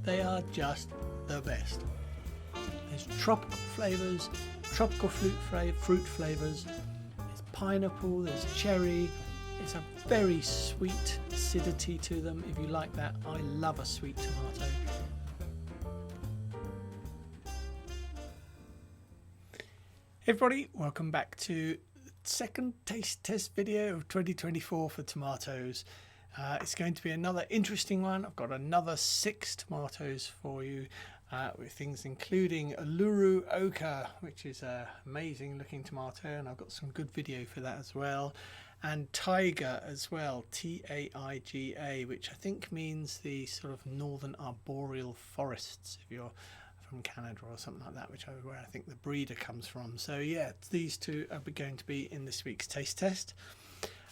they are just the best. There's tropical flavours, tropical fruit flavours, there's pineapple, there's cherry. It's a very sweet acidity to them. If you like that, I love a sweet tomato. Hey everybody, welcome back to the second taste test video of 2024 for tomatoes. It's going to be another interesting one. I've got another 6 tomatoes for you with things including Uluru Ochre, which is an amazing looking tomato, and I've got some good video for that as well. And Taiga as well, T-A-I-G-A, which I think means the sort of northern arboreal forests if you're from Canada or something like that, which is where I think the breeder comes from. So yeah, these two are going to be in this week's taste test.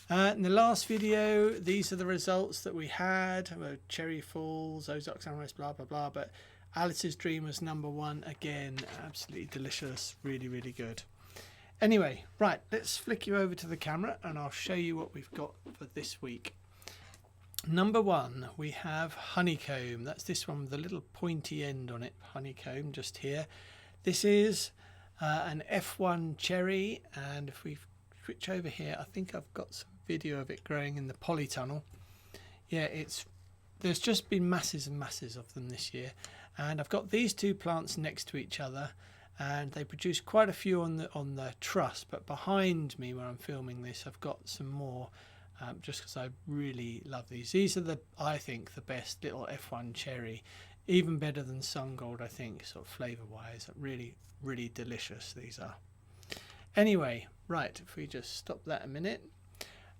In the last video, these are the results that we had. Cherry Falls, Ozark Sunrise, blah blah blah, but Alice's Dream was #1 again. Absolutely delicious, really really good. Anyway, right, let's flick you over to the camera and I'll show you what we've got for this week. #1, we have Honeycomb. That's this one with the little pointy end on it, Honeycomb, just here. This is an F1 cherry, and if we switch over here, I think I've got some video of it growing in the polytunnel. Yeah, there's just been masses and masses of them this year, and I've got these two plants next to each other, and they produce quite a few on the truss, but behind me where I'm filming this I've got some more, just because I really love these. These are I think the best little F1 cherry, even better than Sungold, I think, sort of flavour wise. Really really delicious these are. Anyway, right, if we just stop that a minute,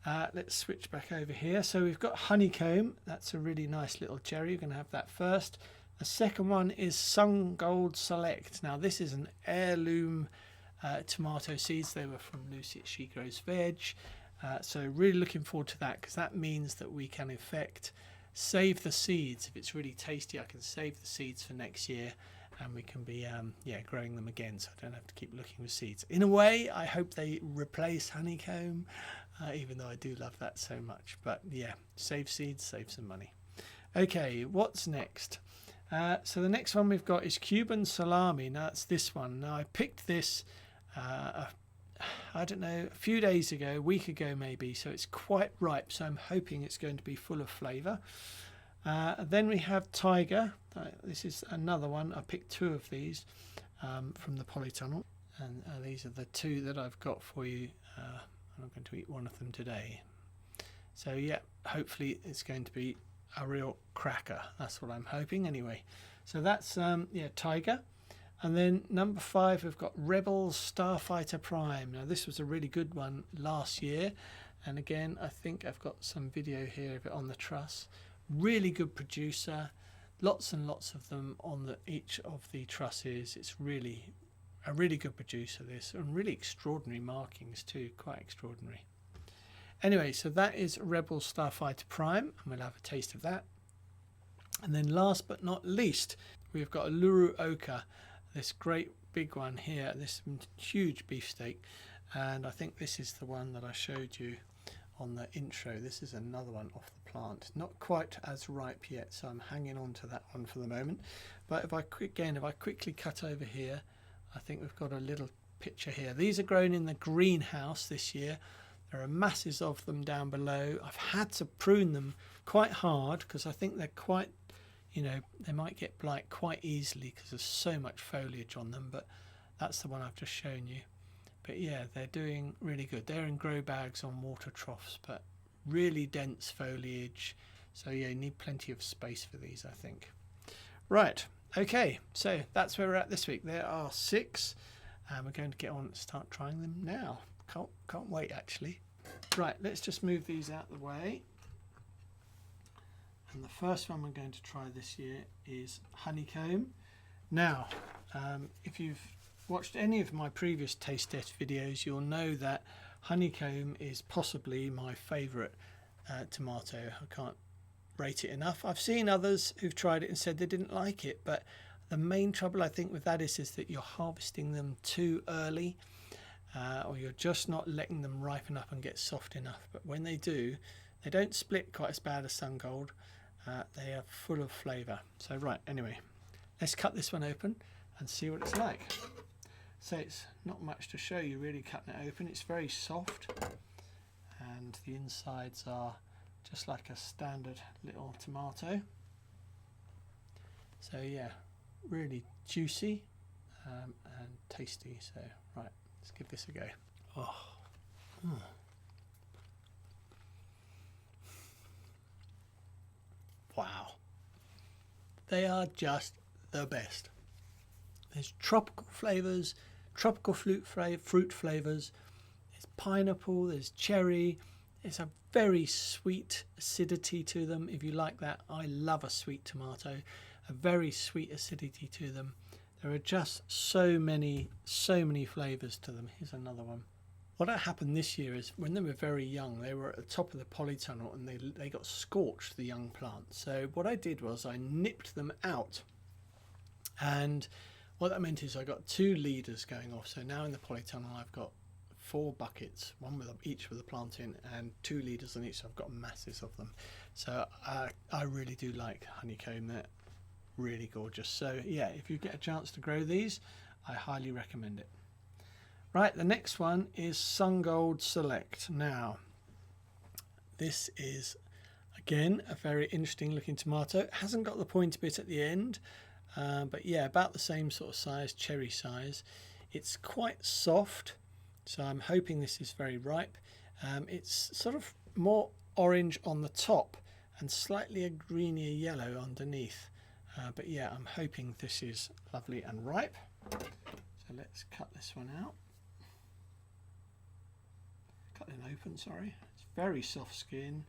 let's switch back over here. So we've got Honeycomb. That's a really nice little cherry. You're going to have that first. The second one is Sungold Select. Now this is an heirloom tomato seeds. They were from Lucy at She Grows Veg. So really looking forward to that, because that means that we can in effect save the seeds. If it's really tasty, I can save the seeds for next year, and we can be growing them again, so I don't have to keep looking for seeds. In a way, I hope they replace Honeycomb, even though I do love that so much. But yeah, save seeds, save some money. Okay, what's next? So the next one we've got is Cuban Salami. Now it's this one. Now I picked this I don't know, a few days ago, a week ago maybe, so it's quite ripe, so I'm hoping it's going to be full of flavour. Then we have Taiga. This is another one. I picked 2 of these from the polytunnel, and these are the 2 that I've got for you. I'm going to eat one of them today. So yeah, hopefully it's going to be a real cracker. That's what I'm hoping anyway. So that's Taiga. And then #5, we've got Rebels Starfighter Prime. Now this was a really good one last year, and again I think I've got some video here of it on the truss. Really good producer, lots and lots of them on each of the trusses. It's really a really good producer, this, and really extraordinary markings too, quite extraordinary. Anyway, so that is Rebels Starfighter Prime, and we'll have a taste of that. And then last but not least, we've got Uluru Ochre. This great big one here, this huge beefsteak, and I think this is the one that I showed you on the intro. This is another one off the plant, not quite as ripe yet, so I'm hanging on to that one for the moment. But if I quickly cut over here, I think we've got a little picture here. These are grown in the greenhouse this year. There are masses of them down below. I've had to prune them quite hard because I think they're quite, they might get blight quite easily because there's so much foliage on them, but that's the one I've just shown you. But yeah, they're doing really good. They're in grow bags on water troughs, but really dense foliage. So yeah, you need plenty of space for these, I think. Right, okay, so that's where we're at this week. There are 6, and we're going to get on and start trying them now. Can't wait, actually. Right, let's just move these out of the way. And the first one we're going to try this year is Honeycomb. Now, if you've watched any of my previous taste test videos, you'll know that Honeycomb is possibly my favourite tomato. I can't rate it enough. I've seen others who've tried it and said they didn't like it, but the main trouble I think with that is that you're harvesting them too early, or you're just not letting them ripen up and get soft enough. But when they do, they don't split quite as bad as Sungold. They are full of flavour. So right, anyway, let's cut this one open and see what it's like. So it's not much to show you really cutting it open. It's very soft and the insides are just like a standard little tomato. So yeah, really juicy and tasty. So right, let's give this a go. Oh. Mm. Wow, they are just the best. There's tropical flavours, tropical fruit flavours, there's pineapple, there's cherry, there's a very sweet acidity to them if you like that. I love a sweet tomato, a very sweet acidity to them. There are just so many flavours to them. Here's another one. What happened this year is when they were very young, they were at the top of the polytunnel and they got scorched, the young plants. So what I did was I nipped them out, and what that meant is I got 2 leaders going off. So now in the polytunnel I've got 4 buckets, one with each with a plant in, and 2 leaders on each. So I've got masses of them. So I really do like honeycomb. They're really gorgeous. So yeah, if you get a chance to grow these, I highly recommend it. Right, the next one is Sungold Select. Now, this is, again, a very interesting looking tomato. It hasn't got the pointy bit at the end, but yeah, about the same sort of size, cherry size. It's quite soft, so I'm hoping this is very ripe. It's sort of more orange on the top and slightly a greenier yellow underneath. But yeah, I'm hoping this is lovely and ripe. So let's cut this one out. Cut it open, sorry. It's very soft skin,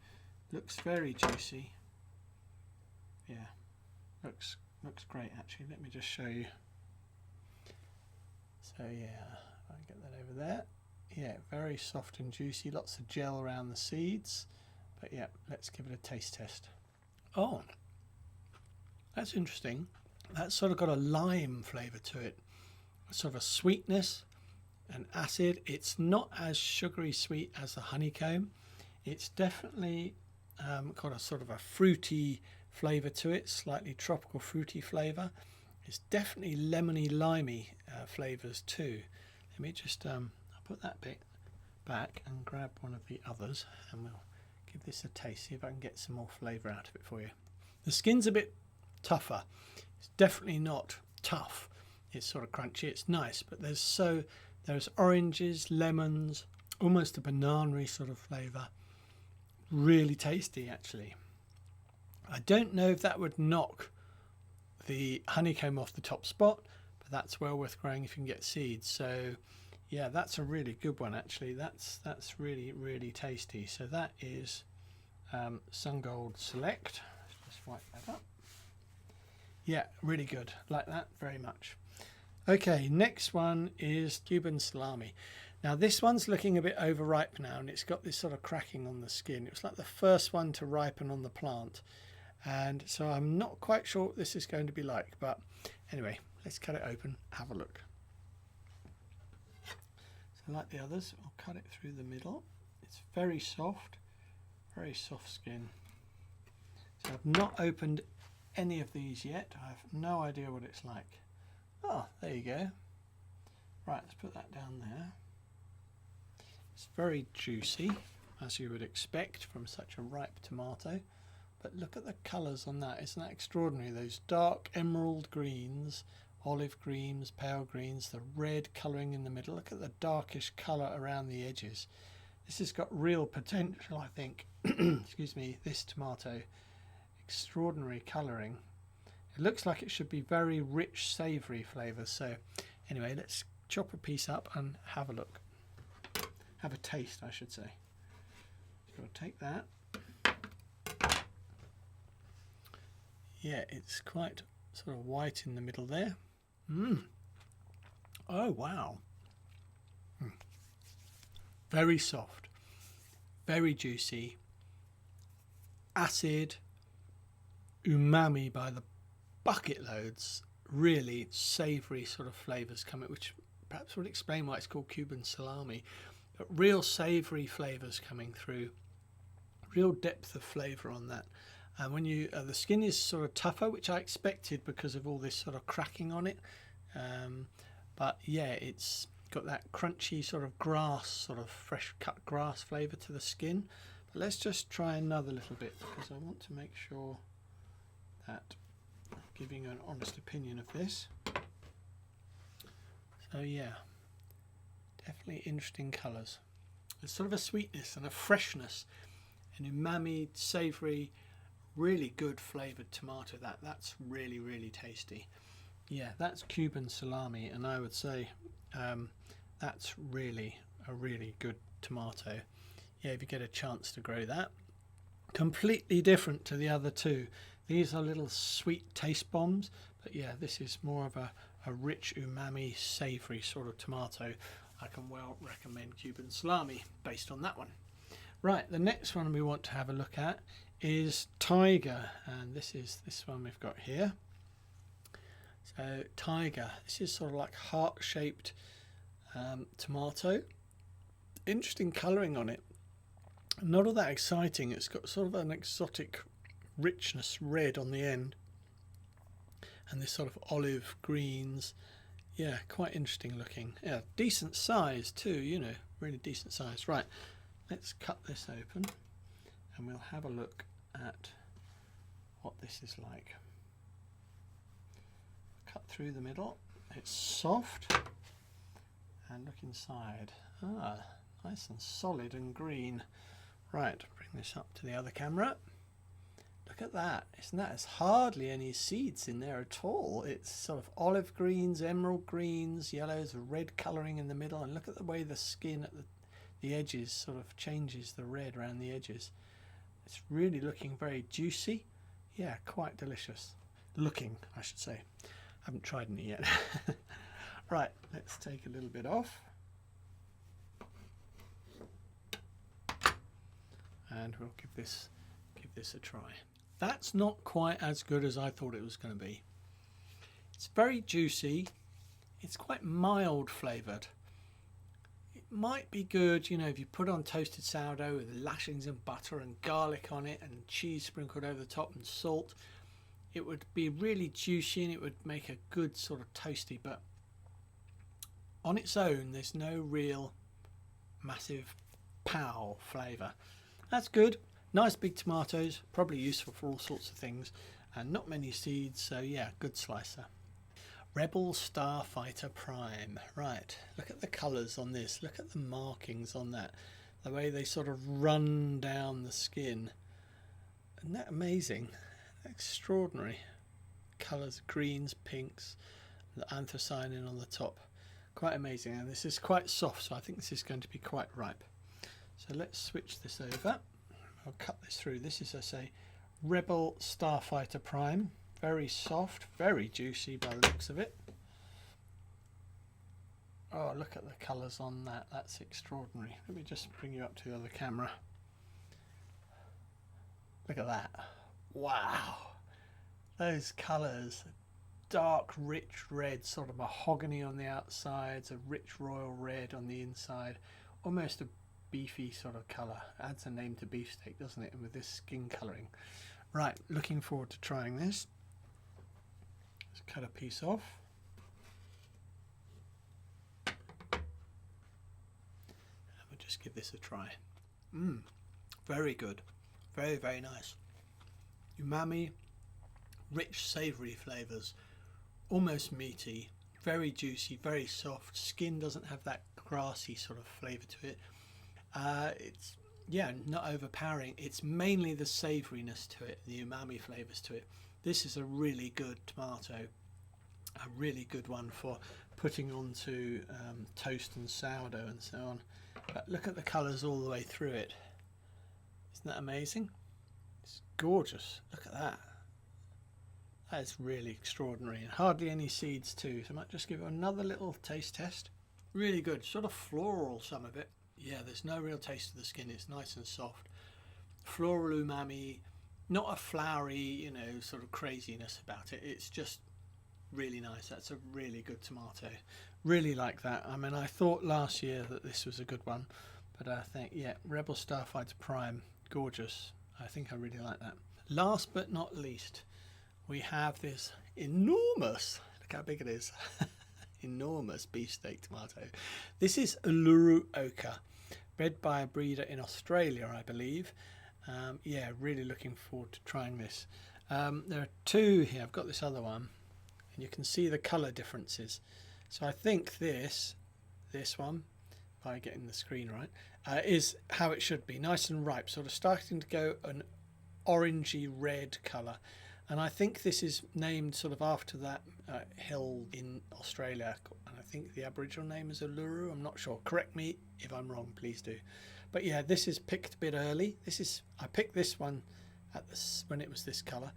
looks very juicy. Yeah, looks great actually. Let me just show you. So yeah, I'll get that over there. Yeah, very soft and juicy, lots of gel around the seeds. But yeah, let's give it a taste test. Oh, that's interesting. That's sort of got a lime flavour to it, sort of a sweetness. An acid. It's not as sugary sweet as the honeycomb. It's definitely got a sort of a fruity flavour to it, slightly tropical fruity flavour. It's definitely lemony limey flavours too. Let me just I'll put that bit back and grab one of the others and we'll give this a taste, see if I can get some more flavour out of it for you. The skin's a bit tougher. It's definitely not tough. It's sort of crunchy. It's nice, but there's oranges, lemons, almost a banana-y sort of flavour. Really tasty, actually. I don't know if that would knock the honeycomb off the top spot, but that's well worth growing if you can get seeds. So, yeah, that's a really good one, actually. That's really, really tasty. So that is Sungold Select. Let's just wipe that up. Yeah, really good. Like that very much. Okay, next one is Cuban Salami. Now this one's looking a bit overripe now and it's got this sort of cracking on the skin. It was like the first one to ripen on the plant. And so I'm not quite sure what this is going to be like. But anyway, let's cut it open, have a look. So like the others, I'll cut it through the middle. It's very soft skin. So I've not opened any of these yet. I have no idea what it's like. Oh, there you go. Right, let's put that down there. It's very juicy, as you would expect from such a ripe tomato. But look at the colours on that. Isn't that extraordinary? Those dark emerald greens, olive greens, pale greens, the red colouring in the middle. Look at the darkish colour around the edges. This has got real potential, I think. Excuse me, this tomato. Extraordinary colouring. It looks like it should be very rich, savoury flavours. So anyway, let's chop a piece up and have a look. Have a taste, I should say. So I'll take that. Yeah, it's quite sort of white in the middle there. Oh, wow. Very soft, very juicy, acid, umami by the bucket loads, really savoury sort of flavours coming, which perhaps would explain why it's called Cuban salami, but real savoury flavours coming through, real depth of flavour on that. And when you the skin is sort of tougher, which I expected because of all this sort of cracking on it. But yeah, it's got that crunchy sort of grass, sort of fresh cut grass flavour to the skin. But let's just try another little bit because I want to make sure that I'm giving an honest opinion of this. So yeah, definitely interesting colours. There's sort of a sweetness and a freshness, an umami, savoury, really good flavoured tomato. That's really, really tasty. Yeah, that's Cuban salami, and I would say that's really a really good tomato. Yeah, if you get a chance to grow that. Completely different to the other two. These are little sweet taste bombs, but yeah, this is more of a rich umami savoury sort of tomato. I can well recommend Cuban salami based on that one. Right, the next one we want to have a look at is Taiga, and this is this one we've got here. So Taiga, this is sort of like heart-shaped tomato. Interesting colouring on it. Not all that exciting. It's got sort of an exotic richness red on the end, and this sort of olive greens. Yeah, quite interesting looking. Yeah, decent size too, you know, really decent size. Right, let's cut this open and we'll have a look at what this is like. Cut through the middle. It's soft, and look inside. Ah, nice and solid and green. Right, bring this up to the other camera. Look at that. Isn't that? There's hardly any seeds in there at all. It's sort of olive greens, emerald greens, yellows, red colouring in the middle, and look at the way the skin at the edges sort of changes the red around the edges. It's really looking very juicy. Yeah, quite delicious. Looking, I should say. I haven't tried any yet. Right, let's take a little bit off. And we'll give this a try. That's not quite as good as I thought it was going to be. It's very juicy. It's quite mild flavoured. It might be good, you know, if you put on toasted sourdough with lashings of butter and garlic on it and cheese sprinkled over the top and salt. It would be really juicy and it would make a good sort of toasty, but on its own there's no real massive pow flavour. That's good. Nice big tomatoes, probably useful for all sorts of things, and not many seeds, so yeah, good slicer. Rebel Starfighter Prime. Right, look at the colours on this, look at the markings on that, the way they sort of run down the skin. Isn't that amazing? Extraordinary. Colours, greens, pinks, the anthocyanin on the top. Quite amazing, and this is quite soft, so I think this is going to be quite ripe. So let's switch this over. I'll cut this through. This is, I say, Rebel Starfighter Prime. Very soft, very juicy by the looks of it. Oh, look at the colours on that. That's extraordinary. Let me just bring you up to the other camera. Look at that. Wow. Those colours. Dark, rich red, sort of mahogany on the outsides, a rich royal red on the inside. Almost a beefy sort of colour. Adds a name to beefsteak, doesn't it? And with this skin colouring. Right, looking forward to trying this. Let's cut a piece off. And we'll just give this a try. Very good. Very, very nice. Umami, rich savoury flavours. Almost meaty. Very juicy, very soft. Skin doesn't have that grassy sort of flavour to it. It's, yeah, not overpowering. It's mainly the savouriness to it, the umami flavours to it. This is a really good tomato, a really good one for putting onto toast and sourdough and so on. But look at the colours all the way through it. Isn't that amazing? It's gorgeous. Look at that. That is really extraordinary, and hardly any seeds too, so I might just give it another little taste test. Really good, sort of floral, some of it. Yeah, there's no real taste to the skin. It's nice and soft. Floral umami, not a flowery, you know, sort of craziness about it. It's just really nice. That's a really good tomato. Really like that. I mean, I thought last year that this was a good one, but I think, yeah, Rebel Starfighter Prime, gorgeous. I think I really like that. last but not least, we have this enormous, look how big it is, enormous beefsteak tomato. This is Uluru Ochre, bred by a breeder in Australia, I believe. Yeah, really looking forward to trying this. There are two here. I've got this other one, and you can see the colour differences. So I think this one, if I get in the screen right, is how it should be, nice and ripe, sort of starting to go an orangey red colour. And I think this is named sort of after that hill in Australia, and I think the Aboriginal name is Uluru. I'm not sure. Correct me if I'm wrong, please do. But yeah, this is picked a bit early. I picked this one at when it was this colour,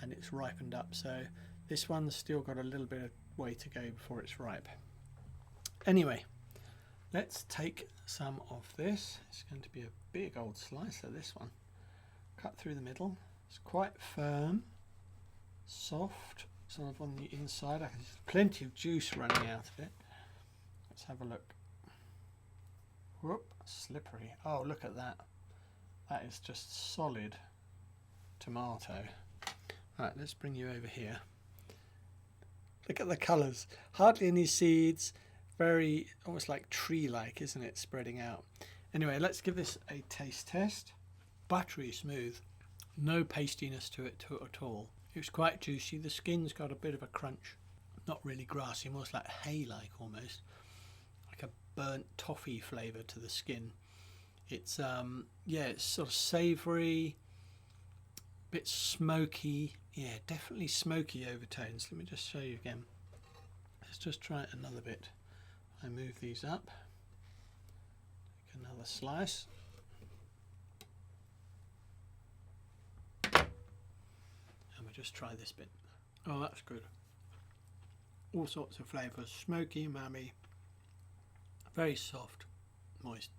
and it's ripened up. So this one's still got a little bit of way to go before it's ripe. Anyway, let's take some of this. It's going to be a big old slice of this one. Cut through the middle. It's quite firm, soft, sort of on the inside. There's plenty of juice running out of it. Let's have a look. Whoop, slippery. Oh, look at that. That is just solid tomato. Right, let's bring you over here. Look at the colours. Hardly any seeds. Very, almost like tree-like, isn't it, spreading out? Anyway, let's give this a taste test. Buttery smooth. No pastiness to it at all. It's quite juicy. The skin's got a bit of a crunch. Not really grassy, more like hay-like almost. Like a burnt toffee flavour to the skin. It's yeah, it's sort of savoury, bit smoky. Yeah, definitely smoky overtones. Let me just show you again. Let's just try it another bit. I move these up. Take another slice. And we'll just try this bit. Oh, that's good. All sorts of flavours. Smoky, umami. Very soft, moist.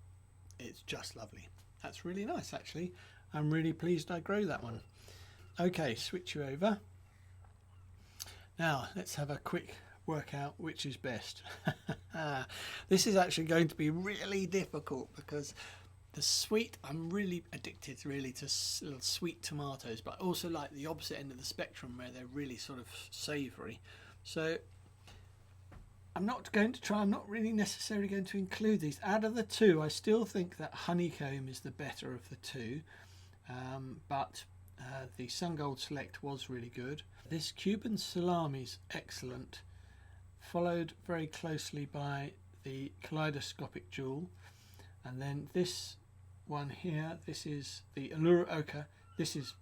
It's just lovely. That's really nice, actually. I'm really pleased I grew that one. Okay, switch you over. Now, let's have a quick workout which is best. This is actually going to be really difficult because the sweet, I'm really addicted really to little sweet tomatoes, but I also like the opposite end of the spectrum where they're really sort of savoury. So I'm not really necessarily going to include these. Out of the two, I still think that Honeycomb is the better of the two, but the Sungold Select was really good. This Cuban Salami is excellent, followed very closely by the Kaleidoscopic Jewel, and then this one here, this is the Uluru Ochre. This is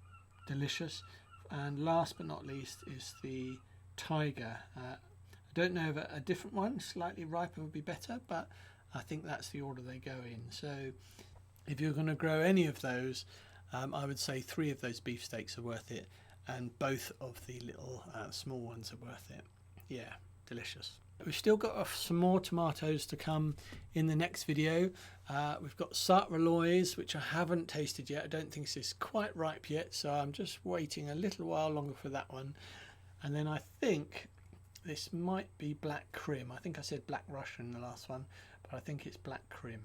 delicious, and last but not least is the Taiga. I don't know if a different one, slightly riper, would be better, but I think that's the order they go in. So if you're going to grow any of those, I would say 3 of those beefsteaks are worth it, and both of the little small ones are worth it. Yeah, delicious. We've still got some more tomatoes to come in the next video. We've got Sartreloys, which I haven't tasted yet. I don't think this is quite ripe yet, so I'm just waiting a little while longer for that one. And then I think this might be Black Crim. I think I said Black Russian in the last one, but I think it's Black Crim.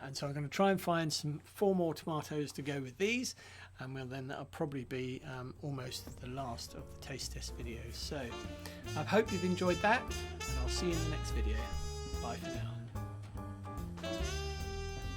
And so I'm going to try and find 4 more tomatoes to go with these, and that'll probably be almost the last of the taste test videos. So I hope you've enjoyed that, and I'll see you in the next video. Bye for now.